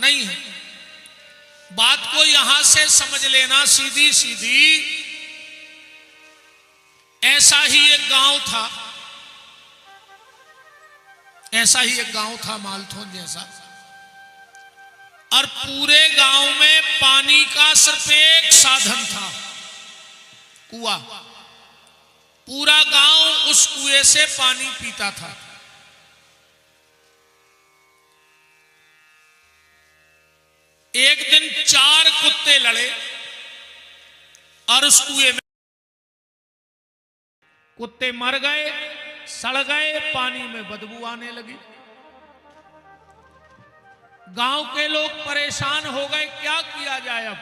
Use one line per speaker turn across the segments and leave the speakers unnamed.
नहीं है। बात को यहां से समझ लेना सीधी सीधी। ऐसा ही एक गांव था, ऐसा ही एक गांव था मालथोन जैसा, और पूरे गांव में पानी का सिर्फ एक साधन था, कुआं। पूरा गांव उस कुएं से पानी पीता था। एक दिन 4 कुत्ते लड़े और उस कुएं में कुत्ते मर गए, सड़ गए, पानी में बदबू आने लगी। गांव के लोग परेशान हो गए, क्या किया जाए। अब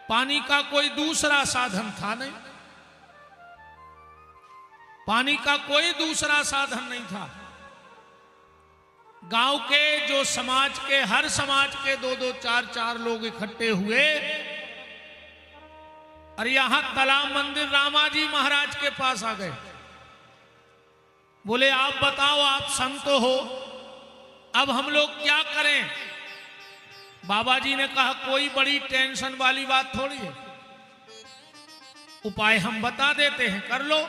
पानी का कोई दूसरा साधन था नहीं, पानी का कोई दूसरा साधन नहीं था। गांव के जो समाज के, हर समाज के 2-2, 4-4 लोग इकट्ठे हुए और यहां तालाब मंदिर रामाजी महाराज के पास आ गए। बोले आप बताओ, आप संत हो, अब हम लोग क्या करें। बाबा जी ने कहा कोई बड़ी टेंशन वाली बात थोड़ी है, उपाय हम बता देते हैं, कर लो।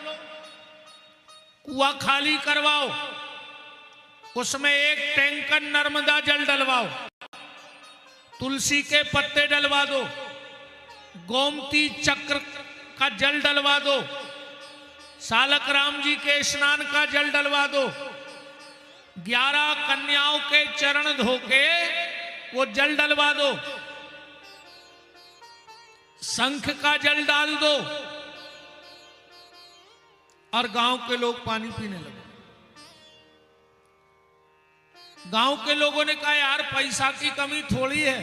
कुआं खाली करवाओ, उसमें 1 टैंकर नर्मदा जल डलवाओ, तुलसी के पत्ते डलवा दो, गोमती चक्र का जल डलवा दो, सालक राम जी के स्नान का जल डलवा दो, 11 कन्याओं के चरण धोके वो जल डलवा दो, शंख का जल डाल दो, और गांव के लोग पानी पीने लगे। गांव के लोगों ने कहा यार पैसा की कमी थोड़ी है,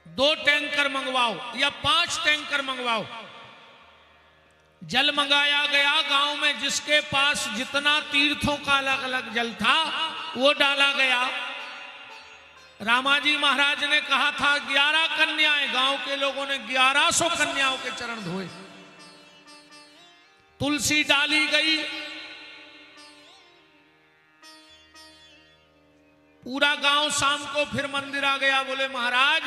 2 टैंकर मंगवाओ या 5 टैंकर मंगवाओ। जल मंगाया गया। गांव में जिसके पास जितना तीर्थों का अलग अलग जल था वो डाला गया। रामाजी महाराज ने कहा था 11 कन्याएं, गांव के लोगों ने 1100 कन्याओं के चरण धोए, तुलसी डाली गई, पूरा गांव शाम को फिर मंदिर आ गया। बोले महाराज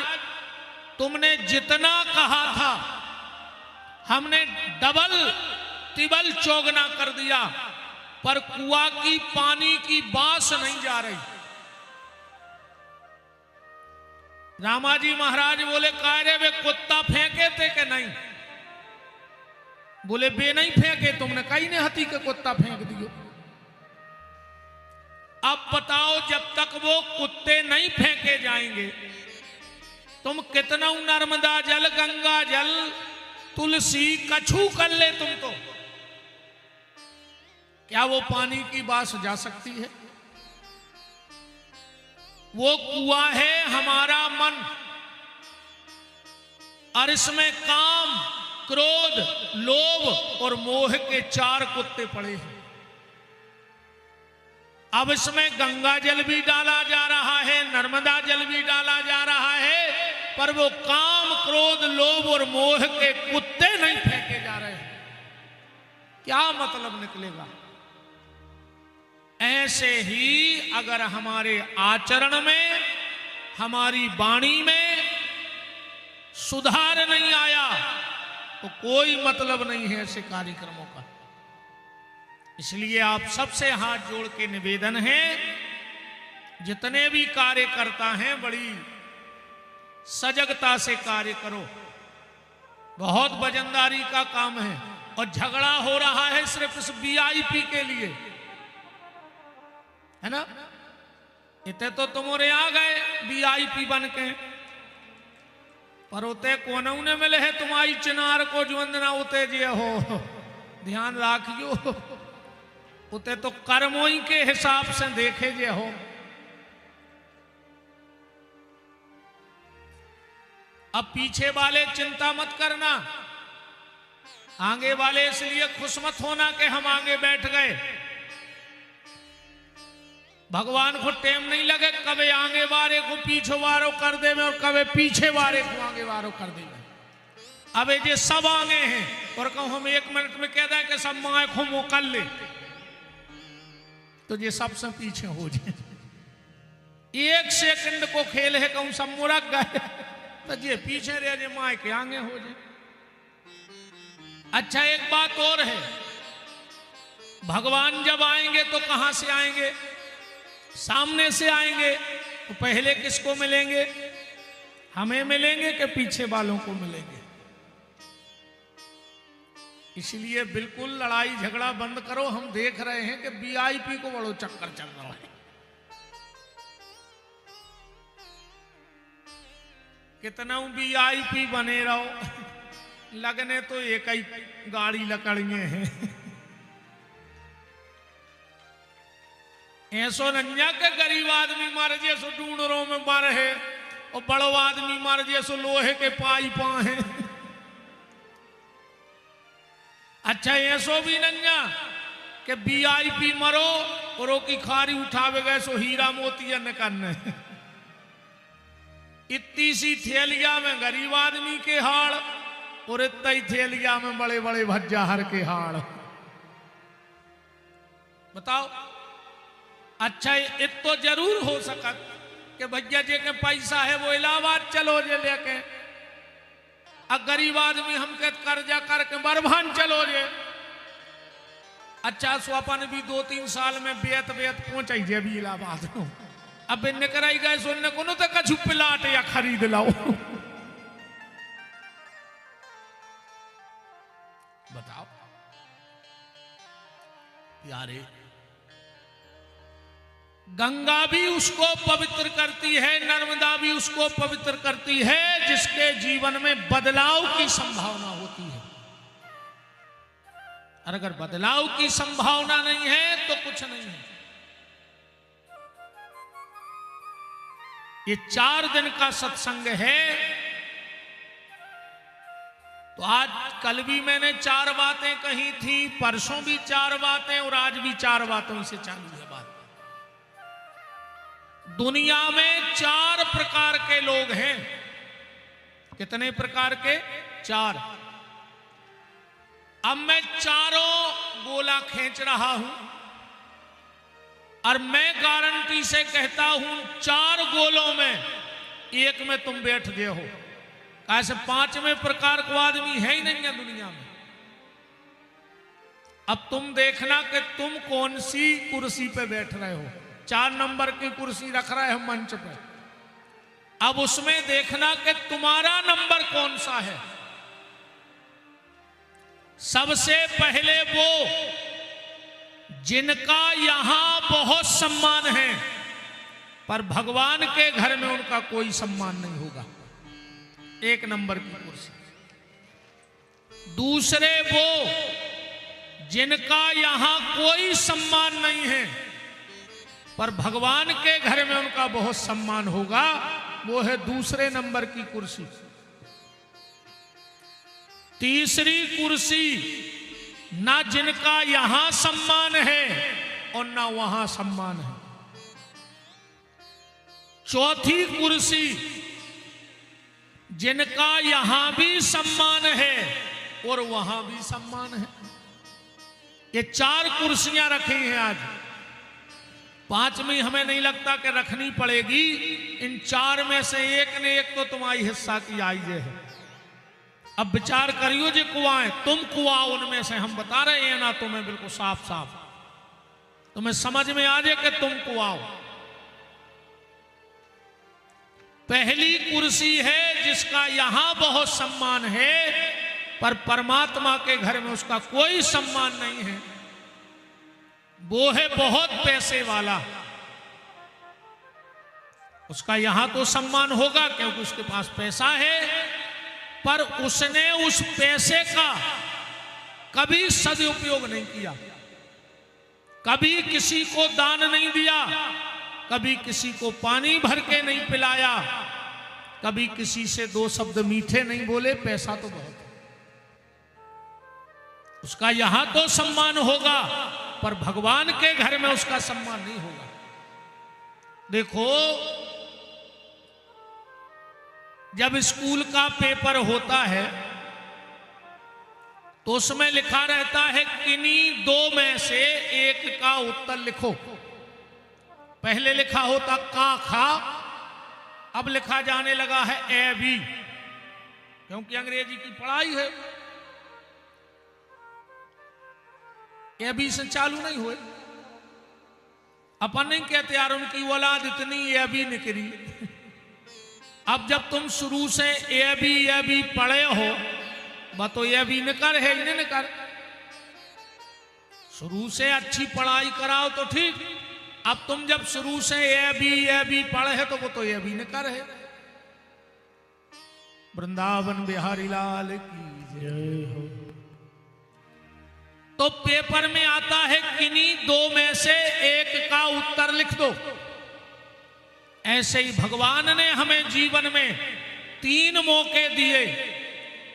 तुमने जितना कहा था हमने डबल तिबल चौगना कर दिया, पर कुआं की पानी की बास नहीं जा रही। रामाजी महाराज बोले कारे वे कुत्ता फेंके थे कि नहीं। बोले बे नहीं फेंके, तुमने कहीं ने हती के कुत्ता फेंक दियो। अब बताओ जब तक वो कुत्ते नहीं फेंके जाएंगे तुम कितना नर्मदा जल, गंगा जल, तुलसी कछू कर ले तुम तो, क्या वो पानी की बास जा सकती है। वो कुआं है हमारा मन, और इसमें काम, क्रोध, लोभ और मोह के 4 कुत्ते पड़े हैं। अब इसमें गंगा जल भी डाला जा रहा है, नर्मदा जल भी डाला जा रहा है, पर वो काम, क्रोध, लोभ और मोह के कुत्ते नहीं फेंके जा रहे हैं। क्या मतलब निकलेगा। ऐसे ही अगर हमारे आचरण में, हमारी वाणी में सुधार नहीं आया तो कोई मतलब नहीं है ऐसे कार्यक्रमों का। इसलिए आप सबसे हाथ जोड़ के निवेदन है, जितने भी कार्यकर्ता हैं बड़ी सजगता से कार्य करो। बहुत वजनदारी का काम है, और झगड़ा हो रहा है सिर्फ इस वीआईपी के लिए, है ना। इतने तो तुम्हारे आ गए वीआईपी बन के, पर उते कोने ने मिले है तुम्हारी चिनार को जुवंदना उते जे हो, ध्यान राखियो। उते तो कर्मों के हिसाब से देखे जे हो। अब पीछे वाले चिंता मत करना, आगे वाले इसलिए खुश मत होना कि हम आगे बैठ गए। भगवान को टेम नहीं लगे कभी आगे वारे को पीछे वारो कर दे में, और कभी पीछे वारे को आगे वारो कर दे में। अब ये सब आगे हैं, और कहूं हम 1 मिनट में कह दें कि सब माए को मोकल ले, तो ये सबसे पीछे हो जाए। 1 सेकंड को खेल है कहूं सब मुरक गए तो जे पीछे रह जे माए के आगे हो जाए। अच्छा एक बात और है, भगवान जब आएंगे तो कहां से आएंगे? सामने से आएंगे। तो पहले किसको मिलेंगे? हमें मिलेंगे कि पीछे वालों को मिलेंगे? इसलिए बिल्कुल लड़ाई झगड़ा बंद करो। हम देख रहे हैं कि वीआईपी को बड़ो चक्कर चल रहा है। कितना वीआईपी बने रहो, लगने तो एक ही गाड़ी लकड़िए हैं। ऐसो नन्या के गरीब आदमी मार जैसो ढूंढरों में मर है और बड़ो आदमी मार जैसो लोहे के पाई पा है। अच्छा ऐसो भी नन्या कि वीआईपी मरो और की खारी उठावे गए सो हीरा मोतिया न करने। इतनी सी थैलिया में गरीब आदमी के हाड़ और इतना ही थैलिया में बड़े बड़े भज्जाहर के हाड़। बताओ। अच्छा इत तो जरूर हो सकत कि भैया जी के पैसा है वो इलाहाबाद चलो जे लेके, अब गरीब आदमी हमके कर्जा करके बरभान चलो जे। अच्छा स्वपन भी 2-3 साल में बेत पहुंच जे भी इलाहाबाद। अब इन कराई गए सुनने को तो कछु प्लाट या खरीद लाओ। बताओ प्यारे, गंगा भी उसको पवित्र करती है, नर्मदा भी उसको पवित्र करती है जिसके जीवन में बदलाव की संभावना होती है। और अगर बदलाव की संभावना नहीं है तो कुछ नहीं है। ये 4 दिन का सत्संग है। तो आज कल भी मैंने 4 बातें कही थी, परसों भी 4 बातें और आज भी 4 बातों से चालू है बात। दुनिया में 4 प्रकार के लोग हैं। कितने प्रकार के? 4। अब मैं चारों गोला खींच रहा हूं और मैं गारंटी से कहता हूं 4 गोलों में एक में तुम बैठ गए हो। ऐसे 5वें प्रकार को आदमी है ही नहीं है दुनिया में। अब तुम देखना कि तुम कौन सी कुर्सी पे बैठ रहे हो। 4 नंबर की कुर्सी रख रहे हो मंच पे। अब उसमें देखना कि तुम्हारा नंबर कौन सा है। सबसे पहले वो जिनका यहां बहुत सम्मान है पर भगवान के घर में उनका कोई सम्मान नहीं होगा, 1 नंबर की कुर्सी। दूसरे वो जिनका यहां कोई सम्मान नहीं है पर भगवान के घर में उनका बहुत सम्मान होगा, वो है दूसरे नंबर की कुर्सी। तीसरी कुर्सी ना जिनका यहां सम्मान है और ना वहां सम्मान है। चौथी कुर्सी जिनका यहां भी सम्मान है और वहां भी सम्मान है। ये 4 कुर्सियां रखी हैं आज। 5वीं हमें नहीं लगता कि रखनी पड़ेगी। इन 4 में से एक ने एक तो तुम्हारी हिस्सा की आई है। अब विचार करियो जी कुआं तुम कुआं उनमें से, हम बता रहे हैं ना तुम्हें बिल्कुल साफ साफ, तुम्हें समझ में आ जाए कि तुम कुआं। पहली कुर्सी है जिसका यहां बहुत सम्मान है पर परमात्मा के घर में उसका कोई सम्मान नहीं है। वो है बहुत पैसे वाला। उसका यहां तो सम्मान होगा क्योंकि उसके पास पैसा है, पर उसने उस पैसे का कभी सदुपयोग नहीं किया, कभी किसी को दान नहीं दिया, कभी किसी को पानी भर के नहीं पिलाया, कभी किसी से 2 शब्द मीठे नहीं बोले। पैसा तो बहुत है। उसका यहां तो सम्मान होगा पर भगवान के घर में उसका सम्मान नहीं होगा। देखो जब स्कूल का पेपर होता है तो उसमें लिखा रहता है किन्हीं 2 में से एक का उत्तर लिखो। पहले लिखा होता का खा, अब लिखा जाने लगा है ए बी, क्योंकि अंग्रेजी की पढ़ाई है। ए बी से चालू नहीं हुए। अपन नहीं कहते यार उनकी औलाद इतनी ए बी निकली। अब जब तुम शुरू से ए बी पढ़े हो, वह तो ए बी निकर है, इन्हें निकर। शुरू से अच्छी पढ़ाई कराओ तो ठीक। अब तुम जब शुरू से ए बी पढ़े है तो वो तो ए बी निकर है। वृंदावन बिहारी लाल की जय हो। तो पेपर में आता है किन्हीं दो में से एक का उत्तर लिख दो। ऐसे ही भगवान ने हमें जीवन में 3 मौके दिए।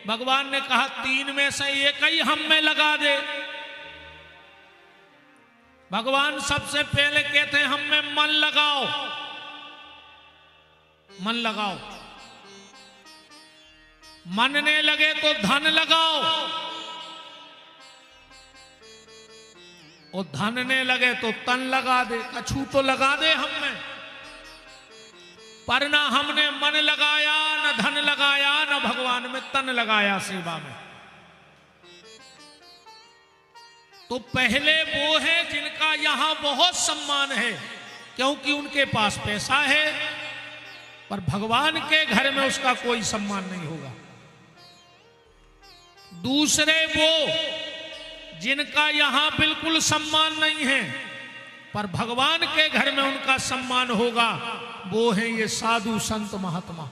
भगवान ने कहा 3 में से एक ही हम में लगा दे। भगवान सबसे पहले कहते हैं हम में मन लगाओ, मन लगाओ। मन ने लगे तो धन लगाओ, और धन ने लगे तो तन लगा दे। कछू तो लगा दे हम में, पर ना हमने मन लगाया, न धन लगाया, न भगवान में तन लगाया सेवा में। तो पहले वो है जिनका यहां बहुत सम्मान है, क्योंकि उनके पास पैसा है, पर भगवान के घर में उसका कोई सम्मान नहीं होगा। दूसरे वो जिनका यहां बिल्कुल सम्मान नहीं है, पर भगवान के घर में उनका सम्मान होगा। वो है ये साधु संत महात्मा।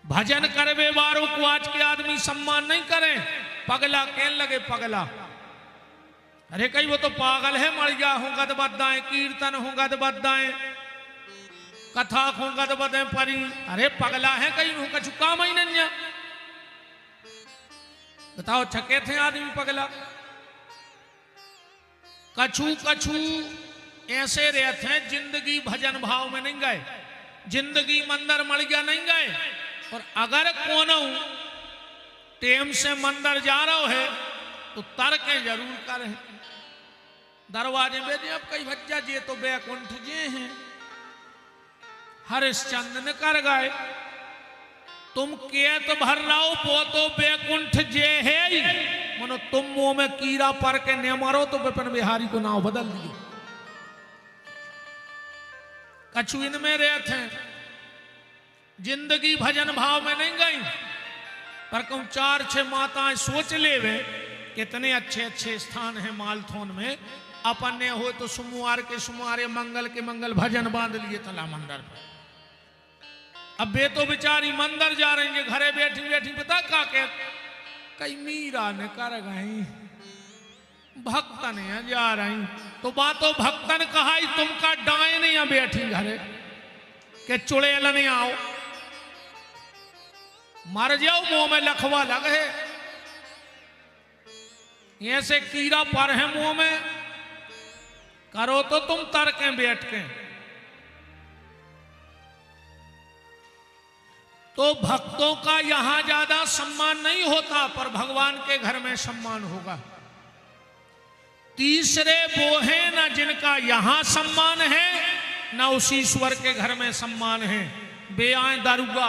भजन करवे वालों को आज के आदमी सम्मान नहीं करें। पगला कहने लगे पगला। अरे कहीं वो तो पागल है, मर गया होगा तो बदाएं, कीर्तन होगा तो बदाएं, कथा होगा तो बदाएं परी। अरे पगला है कहीं हो कछु काम ही नहीं। बताओ छके थे आदमी पगला। कछु कछु ऐसे रहते हैं जिंदगी भजन भाव में नहीं गए, जिंदगी मंदिर मर गया नहीं गए। और अगर कोनो टेम से मंदिर जा रहा है तो तर्कें जरूर करें। दरवाजे में अब कई बच्चा जे तो बैकुंठ जे हैं, हरिश्चंद्र ने कर गए। तुम केत भर रहो वो तो बैकुंठ जे है ही। मनो तुम मुंह में कीड़ा पर के न मारो तो विपिन बिहारी को नाम बदल दिए। कछु इनमें रहते हैं, जिंदगी भजन भाव में नहीं गई, पर कहूं 4-6 माताएं सोच ले वे कितने अच्छे अच्छे स्थान हैं मालथोन में। अपन ने हो तो सोमवार के सोमवार, मंगल के मंगल भजन बांध लिए तला मंदिर पर। अब वे तो बेचारी मंदिर जा रही है, घरे बैठी बैठी पता का कह कई मीरा ने कर गई, भक्तन है जा रही। तो बातों भक्तन कहा तुमका डाए नहीं बैठी घरे के चुड़ैल नहीं आओ, मर जाओ मुंह में लखवा लगे। ऐसे कीड़ा पर है मुंह में, करो तो तुम तर्कें बैठ के। तो भक्तों का यहां ज्यादा सम्मान नहीं होता, पर भगवान के घर में सम्मान होगा। तीसरे वो है ना जिनका यहां सम्मान है, ना उस ईश्वर के घर में सम्मान है। वे आए दारुगा।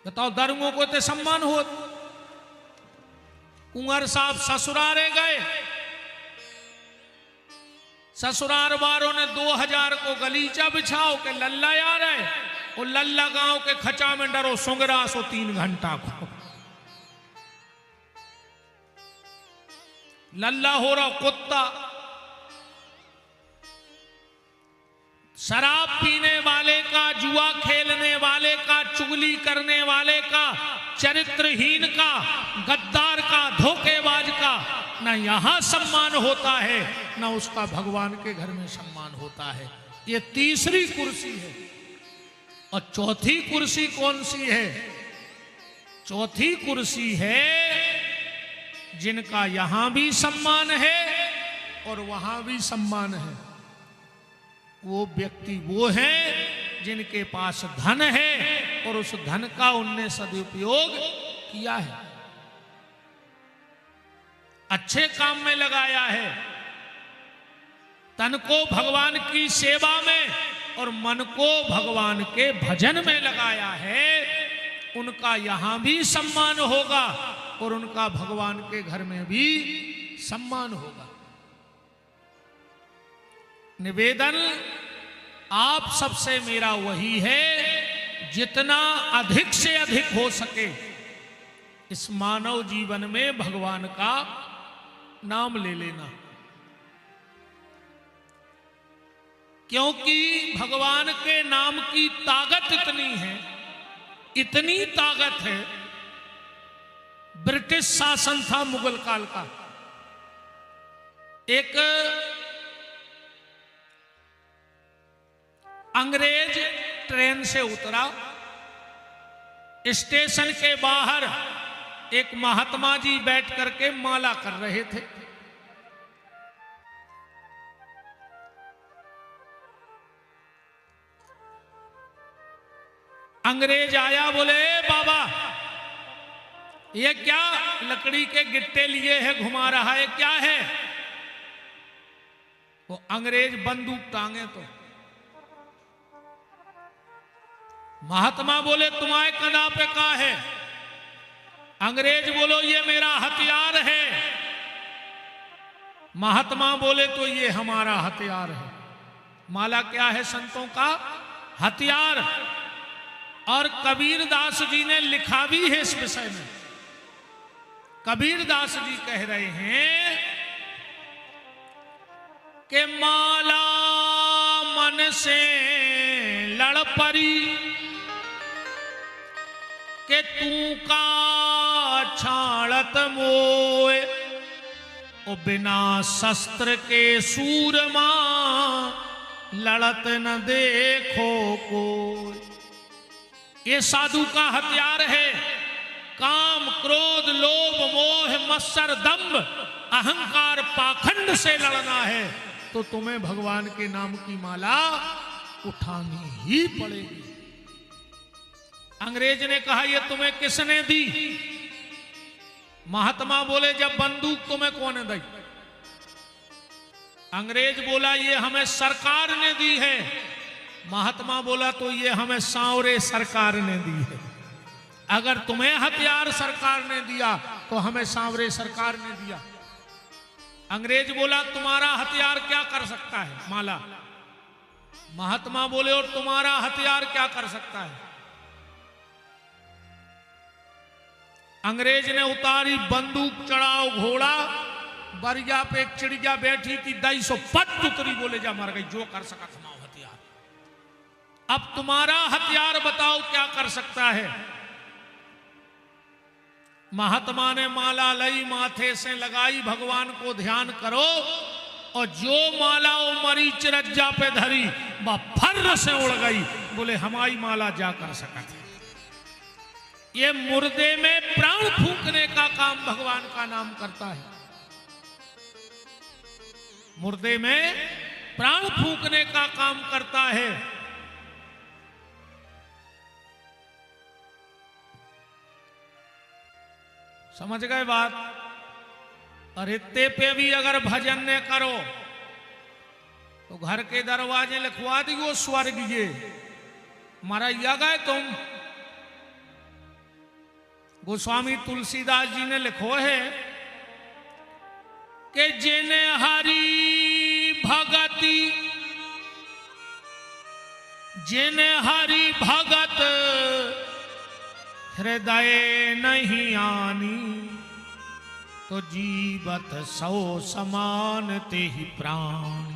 बताओ दारुओं को तो सम्मान हो। कुंवर साहब ससुरारे गए, ससुरार वालों ने 2000 को गलीचा बिछाओ के लल्ला आ रहे। और लल्ला गांव के खचा में डरो सुंगरा सो 3 घंटा को। लल्ला हो रहा कुत्ता। शराब पीने वाले का, जुआ खेलने वाले का, चुगली करने वाले का, चरित्रहीन का, गद्दार का, धोखेबाज का ना यहां सम्मान होता है, ना उसका भगवान के घर में सम्मान होता है। ये तीसरी कुर्सी है। और चौथी कुर्सी कौन सी है? चौथी कुर्सी है जिनका यहां भी सम्मान है और वहां भी सम्मान है। वो व्यक्ति वो है जिनके पास धन है और उस धन का उनने सदुपयोग किया है, अच्छे काम में लगाया है। तन को भगवान की सेवा में और मन को भगवान के भजन में लगाया है, उनका यहां भी सम्मान होगा और उनका भगवान के घर में भी सम्मान होगा। निवेदन आप सबसे मेरा वही है, जितना अधिक से अधिक हो सके इस मानव जीवन में भगवान का नाम ले लेना, क्योंकि भगवान के नाम की ताकत इतनी ताकत है। ब्रिटिश शासन था मुगल काल का, एक अंग्रेज ट्रेन से उतरा, स्टेशन के बाहर एक महात्मा जी बैठ करके माला कर रहे थे। अंग्रेज आया, बोले बाबा ये क्या लकड़ी के गिट्टे लिए है घुमा रहा है, क्या है? वो अंग्रेज बंदूक टांगे तो महात्मा बोले तुम्हारे कंधा पे का है? अंग्रेज बोलो ये मेरा हथियार है। महात्मा बोले तो ये हमारा हथियार है। माला क्या है? संतों का हथियार। और कबीर दास जी ने लिखा भी है इस विषय में। कबीर दास जी कह रहे हैं कि माला मन से लड़ परी के तू का छाड़त मोए, ओ बिना शस्त्र के सूरमा लड़त न देखो कोई। ये साधु का हथियार है। काम, क्रोध, लोभ, मोह, मत्सर, दंभ, अहंकार, पाखंड से लड़ना है तो तुम्हें भगवान के नाम की माला उठानी ही पड़ेगी। अंग्रेज ने कहा ये तुम्हें किसने दी? महात्मा बोले जब बंदूक तुम्हें कौन दी? अंग्रेज बोला ये हमें सरकार ने दी है। महात्मा बोला तो ये हमें सांवरे सरकार ने दी है। अगर तुम्हें हथियार सरकार ने दिया तो हमें सांवरे सरकार ने दिया। अंग्रेज बोला तुम्हारा हथियार क्या कर सकता है? माला। महात्मा बोले और तुम्हारा हथियार क्या कर सकता है? अंग्रेज ने उतारी बंदूक, चढ़ाओ घोड़ा, बरिया पे एक चिड़िया बैठी थी, 250 पट उतरी, बोले जा मर गई, जो कर सका थमाओ हथियार। अब तुम्हारा हथियार बताओ क्या कर सकता है? महात्मा ने माला लई, माथे से लगाई, भगवान को ध्यान करो, और जो माला वो मरीच रज्जा पे धरी वह फर्र से उड़ गई। बोले हमारी माला जा कर सका था। ये मुर्दे में प्राण फूंकने का काम भगवान का नाम करता है। मुर्दे में प्राण फूंकने का काम करता है। समझ गए बात? और इतने पे भी अगर भजन न करो तो घर के दरवाजे लिखवा दियो स्वर्गीय, मरैया गए तुम। गोस्वामी तुलसीदास जी ने लिखो है कि जिन हरि भगति, जिन हरि भगत हृदय नहीं आनी, तो जीवत सौ समान ते ही प्राण।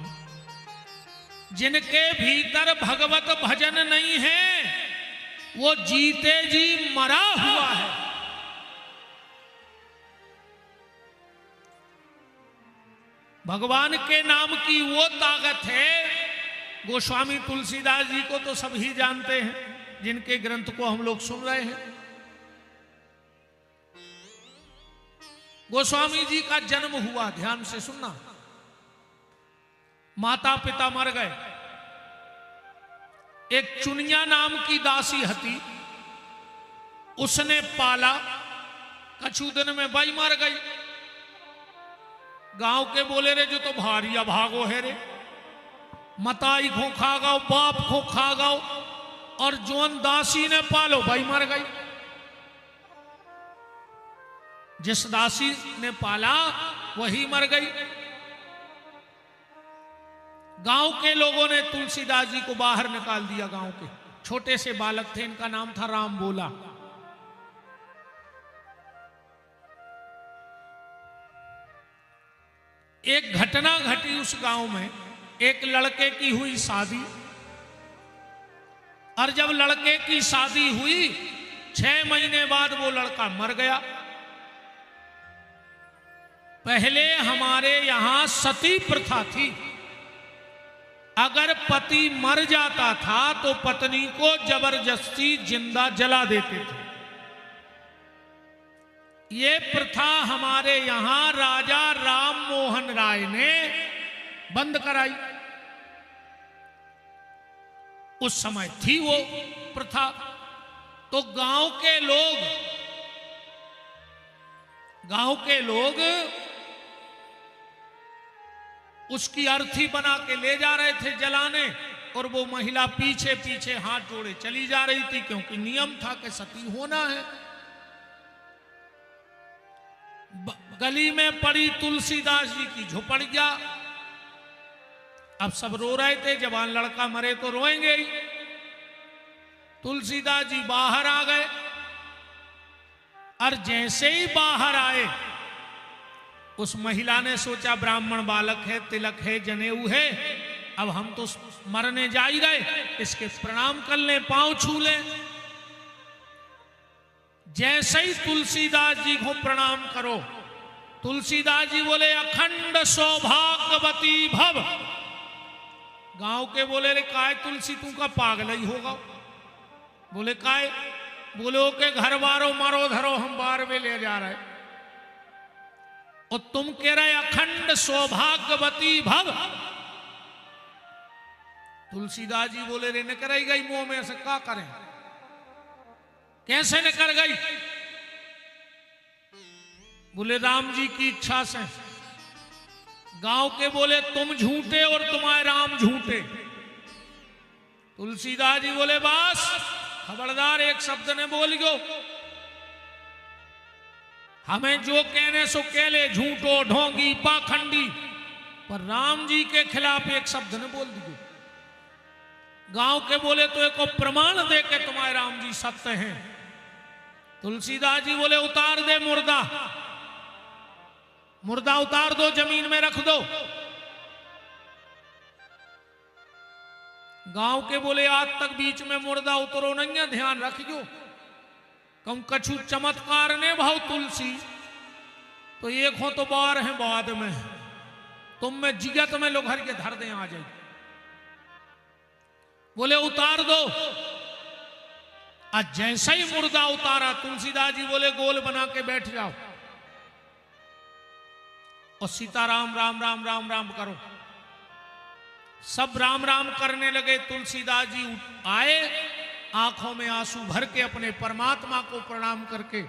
जिनके भीतर भगवत भजन नहीं है वो जीते जी मरा हुआ है। भगवान के नाम की वो ताकत है। गोस्वामी तुलसीदास जी को तो सभी जानते हैं, जिनके ग्रंथ को हम लोग सुन रहे हैं। गोस्वामी जी का जन्म हुआ, ध्यान से सुनना। माता पिता मर गए। एक चुनिया नाम की दासी हती, उसने पाला। कछु दिन में बाई मर गई। गांव के बोले रे जो तो भारी अभागो है रे, मताई को खा गओ, बाप को खा गओ, और जोन दासी ने पालो भाई मर गई। जिस दासी ने पाला वही मर गई। गांव के लोगों ने तुलसीदास जी को बाहर निकाल दिया। गांव के छोटे से बालक थे, इनका नाम था राम बोला। एक घटना घटी उस गांव में। एक लड़के की हुई शादी, और जब लड़के की शादी हुई 6 महीने बाद वो लड़का मर गया। पहले हमारे यहां सती प्रथा थी। अगर पति मर जाता था तो पत्नी को जबरदस्ती जिंदा जला देते थे। ये प्रथा हमारे यहां राजा राम मोहन राय ने बंद कराई। उस समय थी वो प्रथा। तो गांव के लोग उसकी अर्थी बना के ले जा रहे थे जलाने, और वो महिला पीछे पीछे हाथ जोड़े चली जा रही थी, क्योंकि नियम था कि सती होना है। गली में पड़ी तुलसीदास जी की झोपड़िया। अब सब रो रहे थे, जवान लड़का मरे तो रोएंगे ही। तुलसीदास जी बाहर आ गए, और जैसे ही बाहर आए उस महिला ने सोचा ब्राह्मण बालक है, तिलक है, जनेऊ है, अब हम तो मरने जा ही गए, इसके प्रणाम कर लें, पांव छू लें। जैसे ही तुलसीदास जी को प्रणाम करो, तुलसीदास जी बोले अखंड सौभाग्यवती भव। गांव के बोले रे काय तुलसी तू का पागल ही होगा। बोले काय? बोले ओके घर बारो मारो धरो, हम बार में ले जा रहे, और तुम कह रहे अखंड सौभाग्यवती भव। तुलसीदास जी बोले रे न कराई गई मुंह में से क्या करें, कैसे न कर गई? बोले राम जी की इच्छा से। गांव के बोले तुम झूठे और तुम्हारे राम झूठे। तुलसीदास जी बोले बस खबरदार, एक शब्द ने बोल गयो, हमें जो कहने सो कह ले, झूठो ढोंगी पाखंडी, पर राम जी के खिलाफ एक शब्द ने बोल दियो। गांव के बोले तो एक प्रमाण दे के तुम्हारे राम जी सत्य हैं। तुलसीदास जी बोले उतार दे मुर्दा, मुर्दा उतार दो, जमीन में रख दो। गांव के बोले आज तक बीच में मुर्दा उतरो नहीं है, ध्यान रखियो, कम कछु चमत्कार ने भाव तुलसी, तो एक हो तो बार है बाद में, तुम में जिगत में लोग हर के धर दे आ जाए। बोले उतार दो। आज जैसा ही मुर्दा उतारा, तुलसीदास जी बोले गोल बना के बैठ जाओ और सीताराम राम राम राम राम करो। सब राम राम करने लगे। तुलसीदास जी आए, आंखों में आंसू भर के अपने परमात्मा को प्रणाम करके,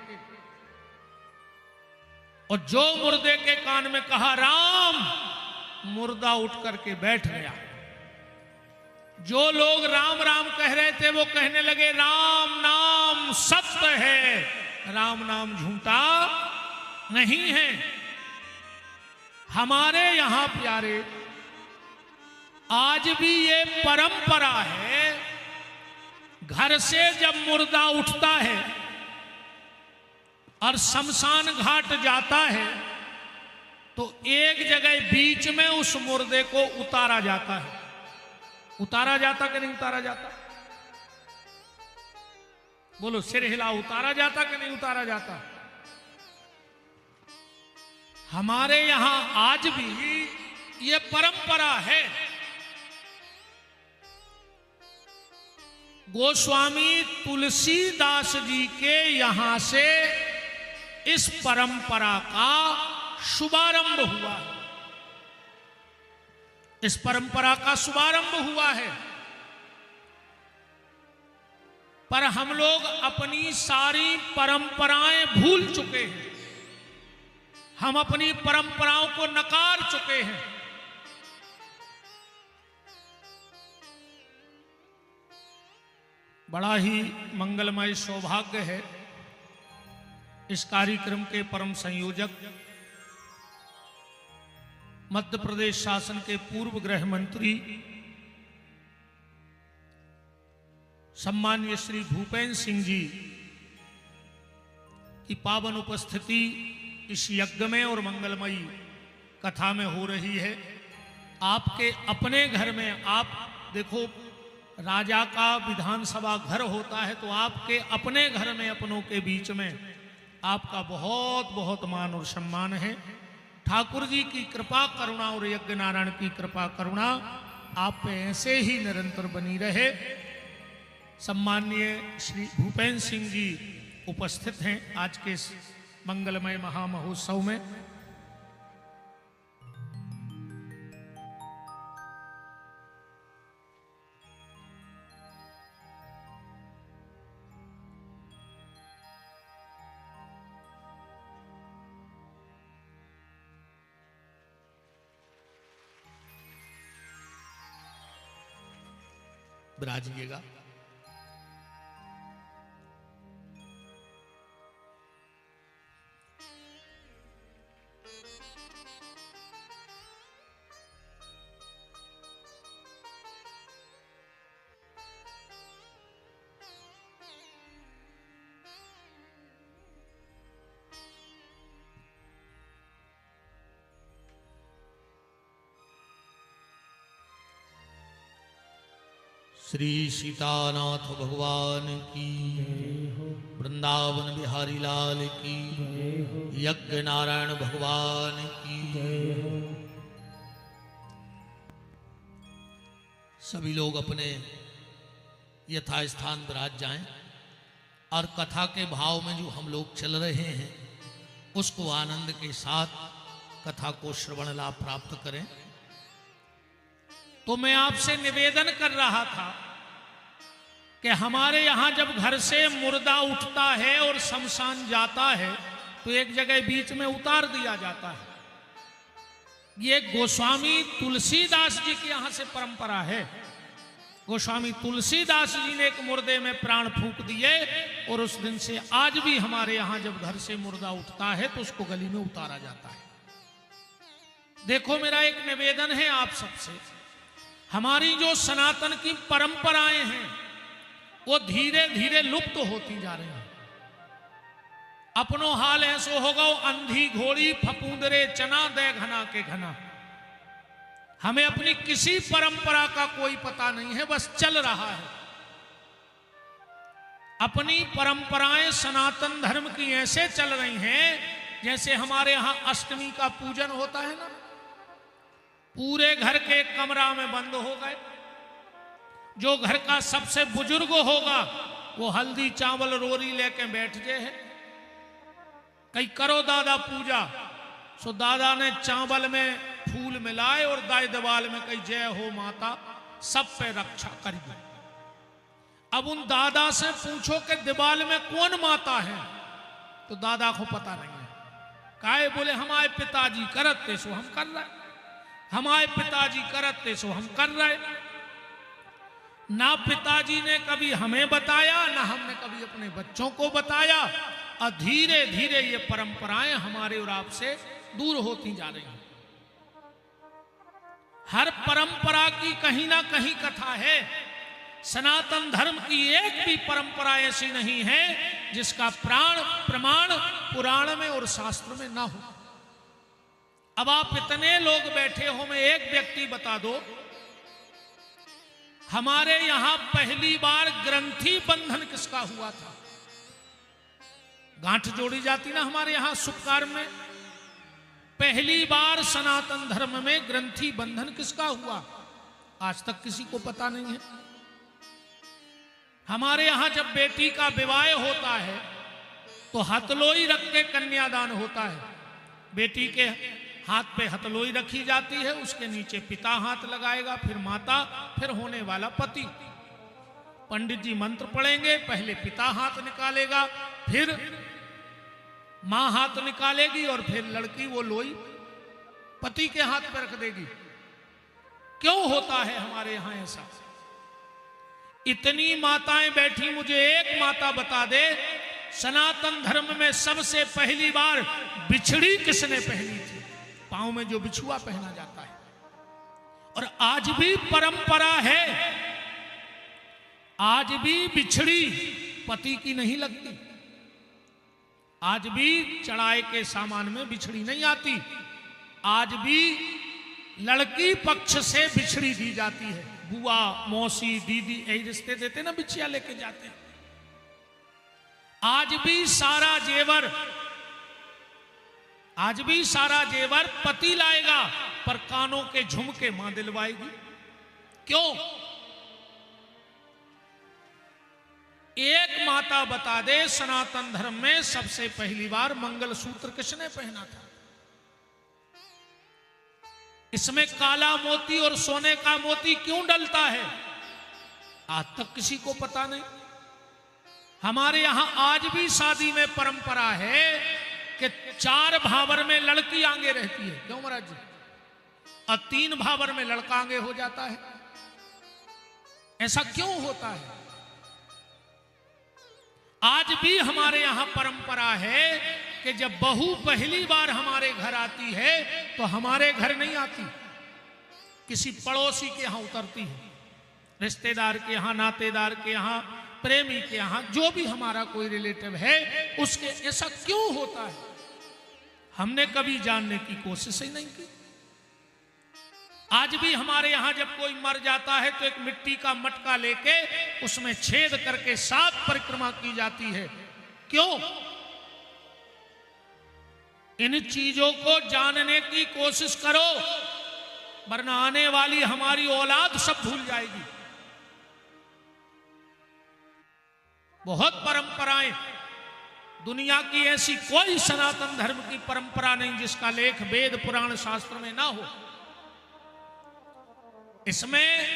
और जो मुर्दे के कान में कहा राम, मुर्दा उठ करके बैठ गया। जो लोग राम राम कह रहे थे वो कहने लगे राम नाम सत्य है, राम नाम झूठा नहीं है। हमारे यहां प्यारे आज भी ये परंपरा है, घर से जब मुर्दा उठता है और शमशान घाट जाता है तो एक जगह बीच में उस मुर्दे को उतारा जाता है। उतारा जाता कि नहीं उतारा जाता? बोलो सिर हिला, उतारा जाता कि नहीं उतारा जाता? हमारे यहां आज भी ये परंपरा है। गोस्वामी तुलसीदास जी के यहां से इस परंपरा का शुभारंभ हुआ है। इस परंपरा का शुभारंभ हुआ है, पर हम लोग अपनी सारी परंपराएं भूल चुके हैं। हम अपनी परंपराओं को नकार चुके हैं। बड़ा ही मंगलमय सौभाग्य है इस कार्यक्रम के परम संयोजक मध्य प्रदेश शासन के पूर्व गृह मंत्री सम्माननीय श्री भूपेंद्र सिंह जी की पावन उपस्थिति इस यज्ञ में और मंगलमयी कथा में हो रही है। आपके अपने घर में, आप देखो राजा का विधानसभा घर होता है, तो आपके अपने घर में अपनों के बीच में आपका बहुत बहुत मान और सम्मान है। ठाकुर जी की कृपा करुणा और यज्ञ नारायण की कृपा करुणा आप पे ऐसे ही निरंतर बनी रहे। सम्माननीय श्री भूपेंद्र सिंह जी उपस्थित हैं आज के इस मंगलमय महामहोत्सव में। विराजिएगा। श्री सीतानाथ भगवान की, वृंदावन बिहारी लाल की, यज्ञ नारायण भगवान की। सभी लोग अपने यथास्थान विराज जाएं और कथा के भाव में जो हम लोग चल रहे हैं उसको आनंद के साथ कथा को श्रवण लाभ प्राप्त करें। तो मैं आपसे निवेदन कर रहा था कि हमारे यहां जब घर से मुर्दा उठता है और शमशान जाता है तो एक जगह बीच में उतार दिया जाता है। ये गोस्वामी तुलसीदास जी की यहां से परंपरा है। गोस्वामी तुलसीदास जी ने एक मुर्दे में प्राण फूंक दिए और उस दिन से आज भी हमारे यहां जब घर से मुर्दा उठता है तो उसको गली में उतारा जाता है। देखो, मेरा एक निवेदन है आप सबसे, हमारी जो सनातन की परंपराएं हैं वो धीरे धीरे लुप्त होती जा रही हैं। अपनो हाल ऐसो होगा अंधी घोड़ी फपूंदरे चना दे घना के घना। हमें अपनी किसी परंपरा का कोई पता नहीं है, बस चल रहा है। अपनी परंपराएं सनातन धर्म की ऐसे चल रही हैं जैसे हमारे यहां अष्टमी का पूजन होता है ना, पूरे घर के कमरा में बंद हो गए। जो घर का सबसे बुजुर्ग होगा वो हल्दी चावल रोरी लेके बैठ गए है। कहीं करो दादा पूजा, सो दादा ने चावल में फूल मिलाए और दाई दीवाल में कही जय हो माता, सब पे रक्षा करिए। अब उन दादा से पूछो कि दीवाल में कौन माता है, तो दादा को पता नहीं है। काहे? बोले हमारे पिताजी करते सो हम कर रहे, हमारे पिताजी करते सो हम कर रहे। ना पिताजी ने कभी हमें बताया, ना हमने कभी अपने बच्चों को बताया, और धीरे धीरे ये परंपराएं हमारे और आपसे दूर होती जा रही हैं। हर परंपरा की कहीं ना कहीं कथा है। सनातन धर्म की एक भी परंपरा ऐसी नहीं है जिसका प्रमाण पुराण में और शास्त्र में ना हो। अब आप इतने लोग बैठे हो, मैं एक व्यक्ति बता दो, हमारे यहां पहली बार ग्रंथि बंधन किसका हुआ था? गांठ जोड़ी जाती ना हमारे यहां शुभ कार्य में, पहली बार सनातन धर्म में ग्रंथि बंधन किसका हुआ? आज तक किसी को पता नहीं है। हमारे यहां जब बेटी का विवाह होता है तो हथलोई रख के कन्यादान होता है। बेटी के हाथ पे हथलोई रखी जाती है, उसके नीचे पिता हाथ लगाएगा, फिर माता, फिर होने वाला पति। पंडित जी मंत्र पढ़ेंगे, पहले पिता हाथ निकालेगा, फिर मां हाथ निकालेगी और फिर लड़की वो लोई पति के हाथ पर रख देगी। क्यों होता है हमारे यहां ऐसा? इतनी माताएं बैठी, मुझे एक माता बता दे सनातन धर्म में सबसे पहली बार बिछड़ी किसने पहनी थी? पांव में जो बिछुआ पहना जाता है। और आज भी परंपरा है, आज भी बिछड़ी पति की नहीं लगती, आज भी चढ़ाए के सामान में बिछड़ी नहीं आती, आज भी लड़की पक्ष से बिछड़ी दी जाती है। बुआ, मौसी, दीदी यही रिश्ते देते ना, बिछिया लेके जाते हैं। आज भी सारा जेवर, आज भी सारा जेवर पति लाएगा, पर कानों के झुमके मां दिलवाएगी। क्यों? एक माता बता दे सनातन धर्म में सबसे पहली बार मंगलसूत्र किसने पहना था? इसमें काला मोती और सोने का मोती क्यों डलता है? आज तक किसी को पता नहीं। हमारे यहां आज भी शादी में परंपरा है कि 4 भावर में लड़की आगे रहती है। क्यों महाराज जी? और 3 भावर में लड़का आगे हो जाता है। ऐसा क्यों होता है? आज भी हमारे यहां परंपरा है कि जब बहू पहली बार हमारे घर आती है तो हमारे घर नहीं आती, किसी पड़ोसी के यहां उतरती है, रिश्तेदार के यहां, नातेदार के यहां, प्रेमी के यहां, जो भी हमारा कोई रिलेटिव है उसके। ऐसा क्यों होता है? हमने कभी जानने की कोशिश ही नहीं की। आज भी हमारे यहां जब कोई मर जाता है तो एक मिट्टी का मटका लेके उसमें छेद करके 7 परिक्रमा की जाती है। क्यों? इन चीजों को जानने की कोशिश करो, वरना आने वाली हमारी औलाद सब भूल जाएगी। बहुत परंपराएं, दुनिया की ऐसी कोई सनातन धर्म की परंपरा नहीं जिसका लेख वेद पुराण शास्त्र में ना हो। इसमें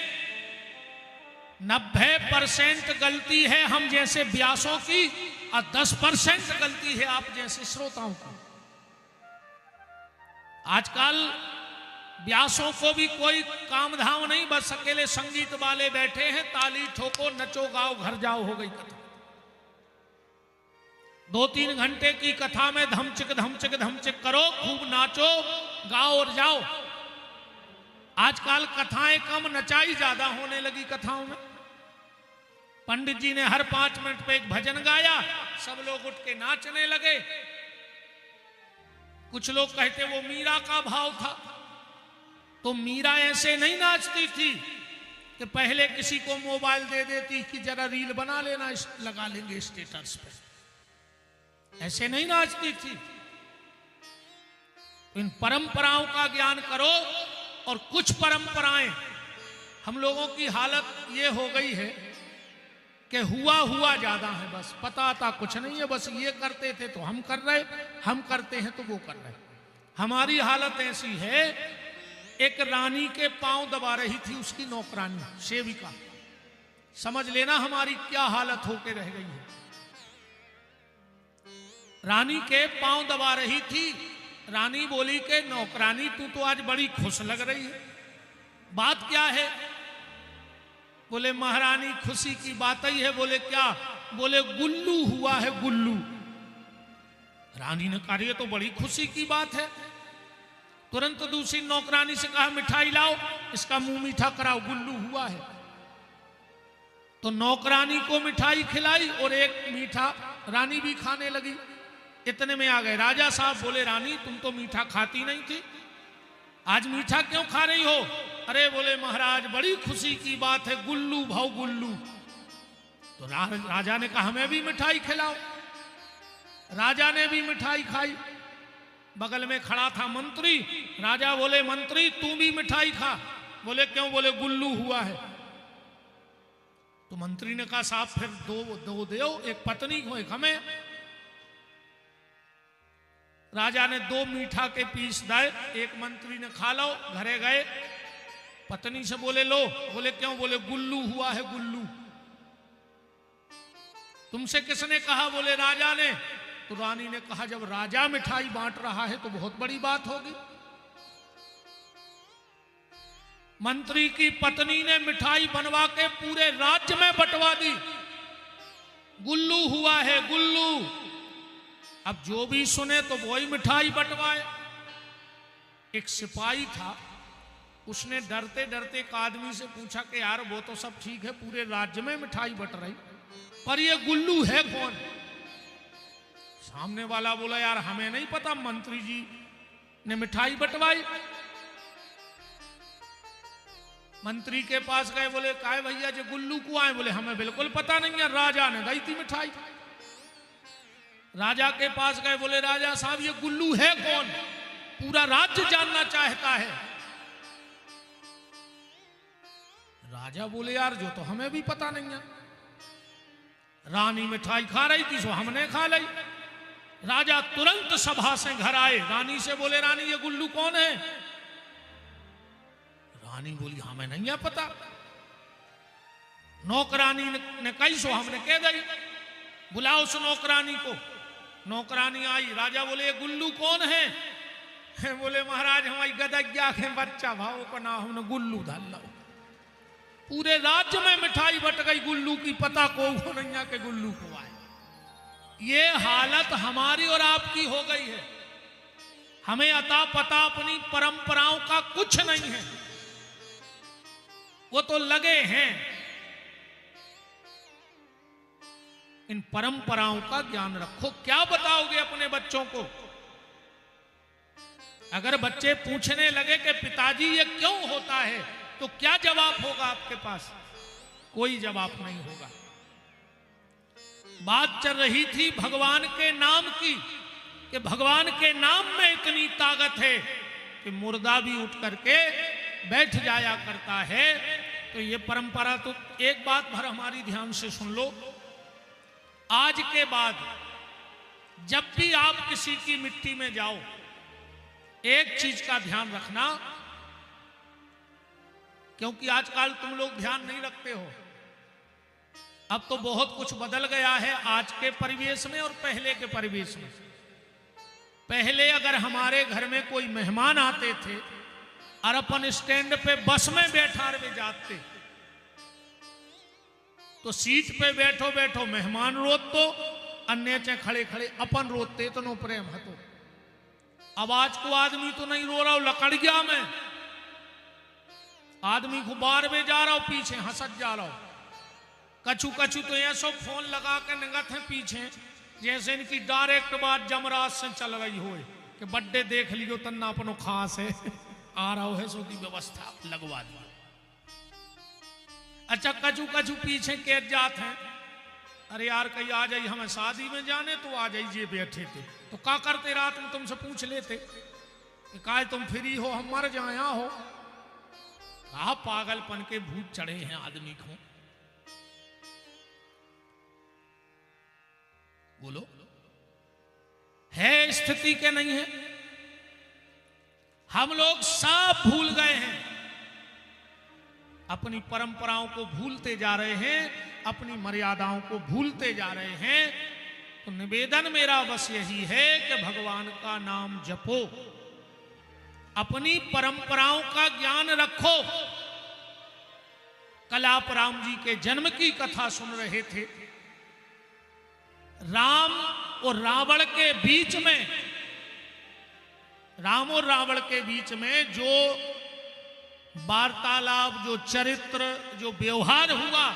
90% गलती है हम जैसे व्यासों की और 10% गलती है आप जैसे श्रोताओं की। आजकल व्यासों को भी कोई काम धाम नहीं, बस अकेले संगीत वाले बैठे हैं, ताली ठोको, नचो गाओ, घर जाओ, हो गई कथा। 2-3 घंटे की कथा में धमचिक धमचिक धमचिक करो, खूब नाचो, गाओ और जाओ। आजकल कथाएं कम, नचाई ज्यादा होने लगी कथाओं में। पंडित जी ने हर 5 मिनट पे एक भजन गाया, सब लोग उठ के नाचने लगे। कुछ लोग कहते वो मीरा का भाव था, तो मीरा ऐसे नहीं नाचती थी कि पहले किसी को मोबाइल दे देती कि जरा रील बना लेना, लगा लेंगे स्टेटस पे। ऐसे नहीं नाचती थी। इन परंपराओं का ज्ञान करो। और कुछ परंपराएं, हम लोगों की हालत ये हो गई है कि हुआ ज्यादा है, बस पता था कुछ नहीं है, बस ये करते थे तो हम कर रहे, हम करते हैं तो वो कर रहे। हमारी हालत ऐसी है, एक रानी के पांव दबा रही थी उसकी नौकरानी, सेविका। समझ लेना हमारी क्या हालत होके रह गई है। रानी के पांव दबा रही थी। रानी बोली कि नौकरानी तू तो आज बड़ी खुश लग रही है, बात क्या है? बोले महारानी खुशी की बात ही है। बोले क्या? बोले गुल्लू हुआ है, गुल्लू। रानी ने कहा ये तो बड़ी खुशी की बात है। तुरंत दूसरी नौकरानी से कहा मिठाई लाओ, इसका मुंह मीठा कराओ, गुल्लू हुआ है। तो नौकरानी को मिठाई खिलाई और एक मीठा रानी भी खाने लगी। इतने में आ गए राजा साहब। बोले रानी तुम तो मीठा खाती नहीं थी, आज मीठा क्यों खा रही हो? अरे बोले महाराज बड़ी खुशी की बात है, गुल्लू भाव गुल्लू। तो राजा ने कहा हमें भी मिठाई खिलाओ। राजा ने भी मिठाई खाई। बगल में खड़ा था मंत्री। राजा बोले मंत्री तू भी मिठाई खा। बोले क्यों? बोले गुल्लू हुआ है। तो मंत्री ने कहा साहब फिर दो दो, एक पत्नी को एक हमें। राजा ने 2 मीठा के पीस दाए, एक मंत्री ने खा लो। घरे गए, पत्नी से बोले लो। बोले क्यों? बोले गुल्लू हुआ है, गुल्लू। तुमसे किसने कहा? बोले राजा ने। तो रानी ने कहा जब राजा मिठाई बांट रहा है तो बहुत बड़ी बात होगी। मंत्री की पत्नी ने मिठाई बनवा के पूरे राज्य में बंटवा दी। गुल्लू हुआ है, गुल्लू। अब जो भी सुने तो वही मिठाई बंटवाए। एक सिपाही था, उसने डरते डरते एक आदमी से पूछा कि यार वो तो सब ठीक है, पूरे राज्य में मिठाई बंट रही, पर ये गुल्लू है कौन? सामने वाला बोला यार हमें नहीं पता, मंत्री जी ने मिठाई बंटवाई। मंत्री के पास गए, बोले काय भैया जो गुल्लू को आए? बोले हमें बिल्कुल पता नहीं है, राजा ने दी थी मिठाई। राजा के पास गए, बोले राजा साहब ये गुल्लू है कौन? पूरा राज्य जानना चाहता है। राजा बोले यार जो तो हमें भी पता नहीं है, रानी मिठाई खा रही थी सो हमने खा ली। राजा तुरंत सभा से घर आए, रानी से बोले रानी ये गुल्लू कौन है? रानी बोली हमें नहीं है पता। नौकरानी ने कही सो हमने कह दी, बुलाओ उस नौकरानी को। नौकरानी आई, राजा बोले ये गुल्लू कौन है? बोले महाराज हमारी गदग्या के बच्चा भाव का नाम हमने गुल्लू डाल लो। पूरे राज्य में मिठाई बट गई, गुल्लू की पता को नहीं है कि गुल्लू को आए। ये हालत हमारी और आपकी हो गई है। हमें अता पता अपनी परंपराओं का कुछ नहीं है, वो तो लगे हैं। इन परंपराओं का ज्ञान रखो। क्या बताओगे अपने बच्चों को? अगर बच्चे पूछने लगे कि पिताजी ये क्यों होता है, तो क्या जवाब होगा आपके पास? कोई जवाब नहीं होगा। बात चल रही थी भगवान के नाम की, कि भगवान के नाम में इतनी ताकत है कि मुर्दा भी उठ करके बैठ जाया करता है। तो ये परंपरा, तो एक बात भर हमारी ध्यान से सुन लो। आज के बाद जब भी आप किसी की मिट्टी में जाओ, एक चीज का ध्यान रखना, क्योंकि आजकल तुम लोग ध्यान नहीं रखते हो। अब तो बहुत कुछ बदल गया है आज के परिवेश में और पहले के परिवेश में। पहले अगर हमारे घर में कोई मेहमान आते थे और अपन स्टैंड पे बस में बैठा रहे जाते, तो सीट पे बैठो बैठो मेहमान रोत तो अन्य चे खड़े खड़े अपन रोते, तो नो प्रेम हतो। अब आज को आदमी तो नहीं रो रहा हो, लकड़ गया मैं। आदमी को बार में जा रहा हो, पीछे हंसत जा रहा हो। कछु कछु तो ऐसा फोन लगा के निगत है पीछे, जैसे इनकी डायरेक्ट बात जमराज से चल रही हो कि बर्थडे देख लियो तन्ना अपनो खास है आ रहा है, सो की व्यवस्था लगवा दी। अच्छा कछु कछु पीछे कैद जाते हैं, अरे यार कहीं आ जाइए, हमें शादी में जाने तो आ जाइए। बैठे थे तो क्या करते, रात में तुमसे पूछ लेते कि काय तुम फ्री हो, हम मर जाए हो। कहा पागलपन के भूत चढ़े हैं आदमी को। बोलो है स्थिति के नहीं है? हम लोग सब भूल गए हैं, अपनी परंपराओं को भूलते जा रहे हैं, अपनी मर्यादाओं को भूलते जा रहे हैं। तो निवेदन मेरा बस यही है कि भगवान का नाम जपो, अपनी परंपराओं का ज्ञान रखो। कल आप राम जी के जन्म की कथा सुन रहे थे। राम और रावण के बीच में, राम और रावण के बीच में जो वार्तालाप, जो चरित्र, जो व्यवहार हुआ,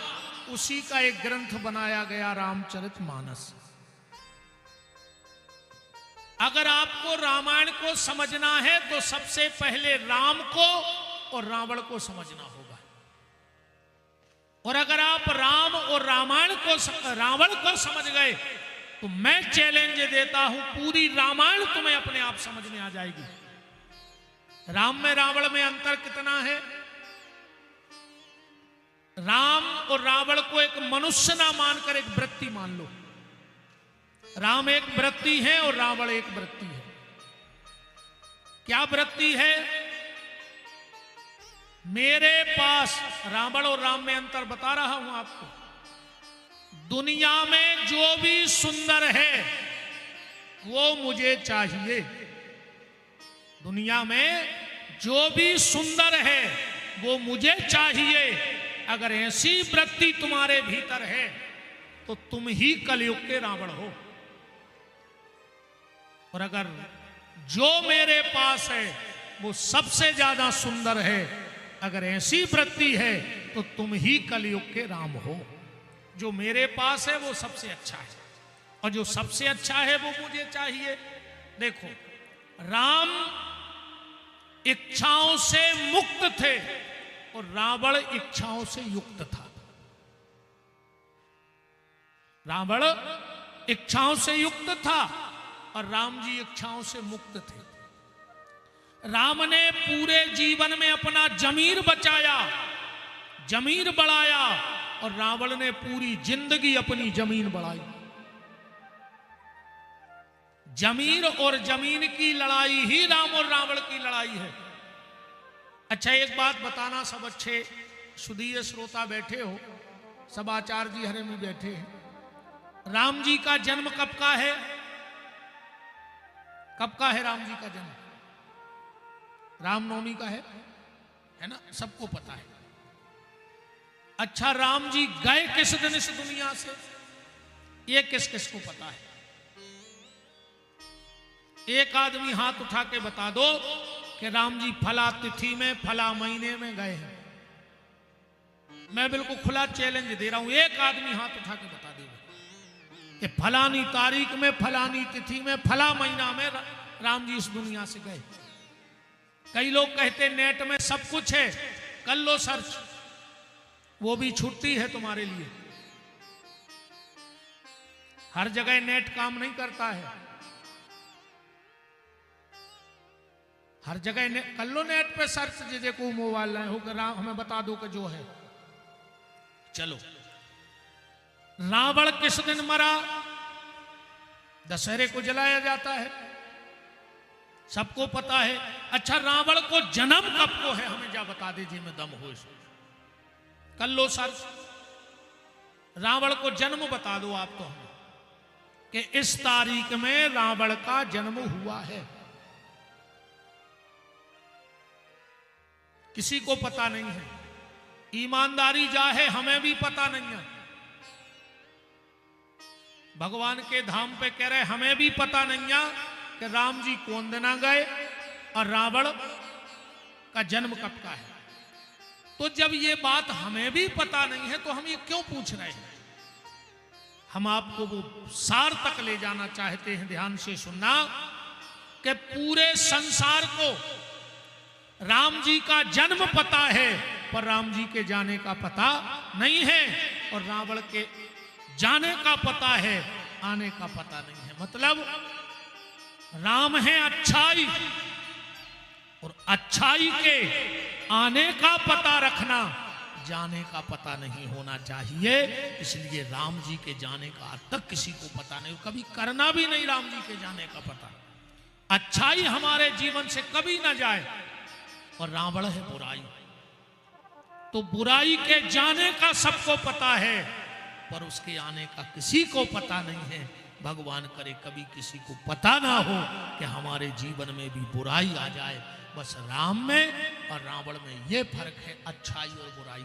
उसी का एक ग्रंथ बनाया गया, रामचरितमानस। अगर आपको रामायण को समझना है तो सबसे पहले राम को और रावण को समझना होगा। और अगर आप राम और रामायण को, रावण को समझ गए तो मैं चैलेंज देता हूं पूरी रामायण तुम्हें अपने आप समझ में आ जाएगी। राम में रावण में अंतर कितना है? राम और रावण को एक मनुष्य ना मानकर एक वृत्ति मान लो। राम एक वृत्ति है और रावण एक वृत्ति है। क्या वृत्ति है? मेरे पास, रावण और राम में अंतर बता रहा हूं आपको, दुनिया में जो भी सुंदर है वो मुझे चाहिए। दुनिया में जो भी सुंदर है वो मुझे चाहिए। अगर ऐसी वृत्ति तुम्हारे भीतर है तो तुम ही कलयुग के रावण हो। और अगर जो मेरे पास है वो सबसे ज्यादा सुंदर है, अगर ऐसी वृत्ति है तो तुम ही कलयुग के राम हो। जो मेरे पास है वो सबसे अच्छा है, और जो सबसे अच्छा है वो मुझे चाहिए। देखो, राम इच्छाओं से मुक्त थे और रावण इच्छाओं से युक्त था। रावण इच्छाओं से युक्त था और राम जी इच्छाओं से मुक्त थे। राम ने पूरे जीवन में अपना जमीर बचाया, जमीर बढ़ाया, और रावण ने पूरी जिंदगी अपनी जमीन बढ़ाई। जमीर और जमीन की लड़ाई ही राम और रावण की लड़ाई है। अच्छा, एक बात बताना, सब अच्छे सुधीर श्रोता बैठे हो, सब आचार्य जी हरे में बैठे हैं। राम जी का जन्म कब का है? कब का है राम जी का जन्म? रामनवमी का है ना, सबको पता है। अच्छा, राम जी गए किस दिन इस दुनिया से? ये किस किस को पता है? एक आदमी हाथ उठा के बता दो कि राम जी फला तिथि में फला महीने में गए हैं। मैं बिल्कुल खुला चैलेंज दे रहा हूं, एक आदमी हाथ उठा के बता देगा कि फलानी तारीख में फलानी तिथि में फला महीना में राम जी इस दुनिया से गए। कई लोग कहते नेट में सब कुछ है, कर लो सर्च, वो भी छुट्टी है तुम्हारे लिए। हर जगह नेट काम नहीं करता है, हर जगह कर लो नेट पे सर्च, जिसे को मोबाइल नहीं होगा राम हमें बता दो कि जो है। चलो, रावण किस दिन मरा? दशहरे को जलाया जाता है, सबको पता है। अच्छा, रावण को जन्म कब को है? हमें जा बता दीजिए, मैं दम हो इसमें। कर लो सर्च, रावण को जन्म बता दो आप तो हमें कि इस तारीख में रावण का जन्म हुआ है। किसी को पता नहीं है। ईमानदारी जाहे, हमें भी पता नहीं है। भगवान के धाम पे कह रहे हमें भी पता नहीं है कि राम जी कौन दिन गए और रावण का जन्म कब का है। तो जब ये बात हमें भी पता नहीं है तो हम ये क्यों पूछ रहे हैं? हम आपको वो सार तक ले जाना चाहते हैं, ध्यान से सुनना, कि पूरे संसार को राम जी का जन्म पता है पर राम जी के जाने का पता नहीं है, और रावण के जाने का पता है, आने का पता नहीं है। मतलब राम है अच्छाई, और अच्छाई के आने का पता रखना, जाने का पता नहीं होना चाहिए। इसलिए राम जी के जाने का आज तक किसी को पता नहीं, कभी करना भी नहीं राम जी के जाने का पता। अच्छाई हमारे जीवन से कभी ना जाए, और रावण है बुराई। तो बुराई के जाने का सबको पता है, पर उसके आने का किसी को पता नहीं है। भगवान करे कभी किसी को पता ना हो कि हमारे जीवन में भी बुराई आ जाए। बस राम में और रावण में ये फर्क है, अच्छाई और बुराई।